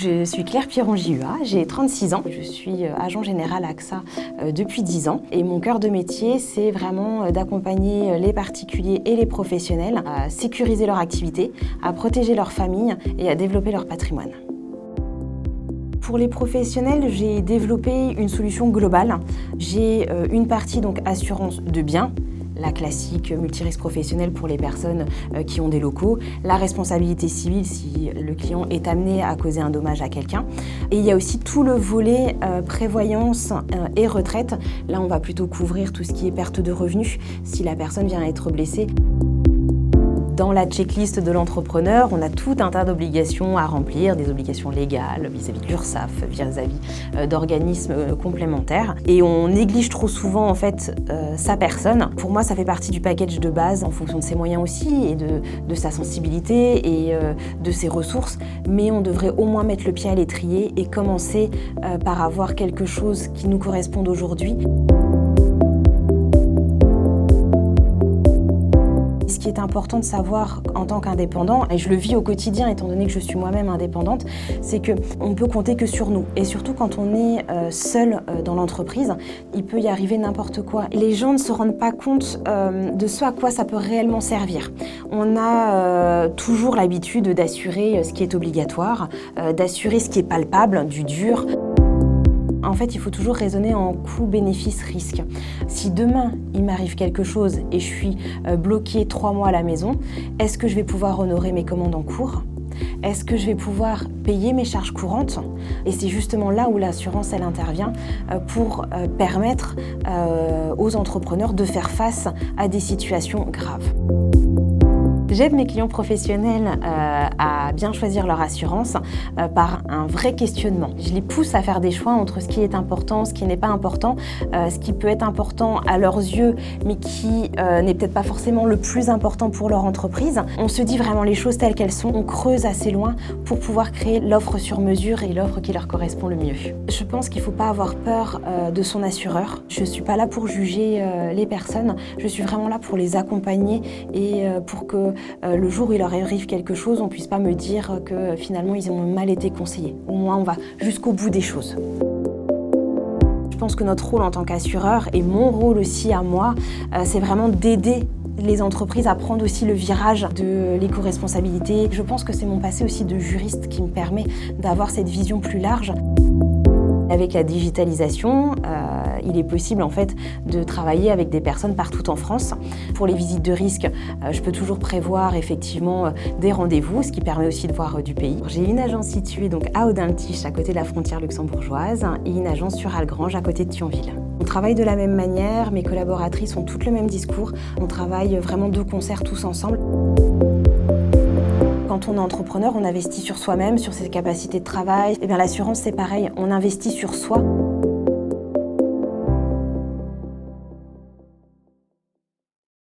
Je suis Claire Piron-Jihua, j'ai 36 ans. Je suis agent général AXA depuis 10 ans. Et mon cœur de métier, c'est vraiment d'accompagner les particuliers et les professionnels à sécuriser leur activité, à protéger leur famille et à développer leur patrimoine. Pour les professionnels, j'ai développé une solution globale. J'ai une partie donc assurance de biens, la classique multirisque professionnel pour les personnes qui ont des locaux, la responsabilité civile si le client est amené à causer un dommage à quelqu'un. Et il y a aussi tout le volet prévoyance et retraite. Là, on va plutôt couvrir tout ce qui est perte de revenus si la personne vient à être blessée. Dans la checklist de l'entrepreneur, on a tout un tas d'obligations à remplir, des obligations légales vis-à-vis de l'URSSAF, vis-à-vis d'organismes complémentaires. Et on néglige trop souvent en fait sa personne. Pour moi, ça fait partie du package de base en fonction de ses moyens aussi et de sa sensibilité et de ses ressources. Mais on devrait au moins mettre le pied à l'étrier et commencer par avoir quelque chose qui nous corresponde aujourd'hui. Ce qui est important de savoir en tant qu'indépendant, et je le vis au quotidien étant donné que je suis moi-même indépendante, c'est qu'on ne peut compter que sur nous. Et surtout quand on est seul dans l'entreprise, il peut y arriver n'importe quoi. Les gens ne se rendent pas compte de ce à quoi ça peut réellement servir. On a toujours l'habitude d'assurer ce qui est obligatoire, d'assurer ce qui est palpable, du dur. En fait, il faut toujours raisonner en coût-bénéfice-risque. Si demain, il m'arrive quelque chose et je suis bloquée 3 mois à la maison, est-ce que je vais pouvoir honorer mes commandes en cours ? Est-ce que je vais pouvoir payer mes charges courantes ? Et c'est justement là où l'assurance, elle intervient pour permettre aux entrepreneurs de faire face à des situations graves. J'aide mes clients professionnels à bien choisir leur assurance par un vrai questionnement. Je les pousse à faire des choix entre ce qui est important, ce qui n'est pas important, ce qui peut être important à leurs yeux, mais qui n'est peut-être pas forcément le plus important pour leur entreprise. On se dit vraiment les choses telles qu'elles sont, on creuse assez loin pour pouvoir créer l'offre sur mesure et l'offre qui leur correspond le mieux. Je pense qu'il ne faut pas avoir peur de son assureur. Je ne suis pas là pour juger les personnes, je suis vraiment là pour les accompagner et pour que le jour où il leur arrive quelque chose, on ne puisse pas me dire que finalement ils ont mal été conseillés. Au moins on va jusqu'au bout des choses. Je pense que notre rôle en tant qu'assureur et mon rôle aussi à moi, c'est vraiment d'aider les entreprises à prendre aussi le virage de l'éco-responsabilité. Je pense que c'est mon passé aussi de juriste qui me permet d'avoir cette vision plus large. Avec la digitalisation, il est possible en fait de travailler avec des personnes partout en France. Pour les visites de risque, je peux toujours prévoir effectivement des rendez-vous, ce qui permet aussi de voir du pays. J'ai une agence située donc à Audintiche, à côté de la frontière luxembourgeoise, et une agence sur Algrange, à côté de Thionville. On travaille de la même manière, mes collaboratrices ont toutes le même discours. On travaille vraiment de concert tous ensemble. Quand on est entrepreneur, on investit sur soi-même, sur ses capacités de travail. Et bien l'assurance, c'est pareil, on investit sur soi.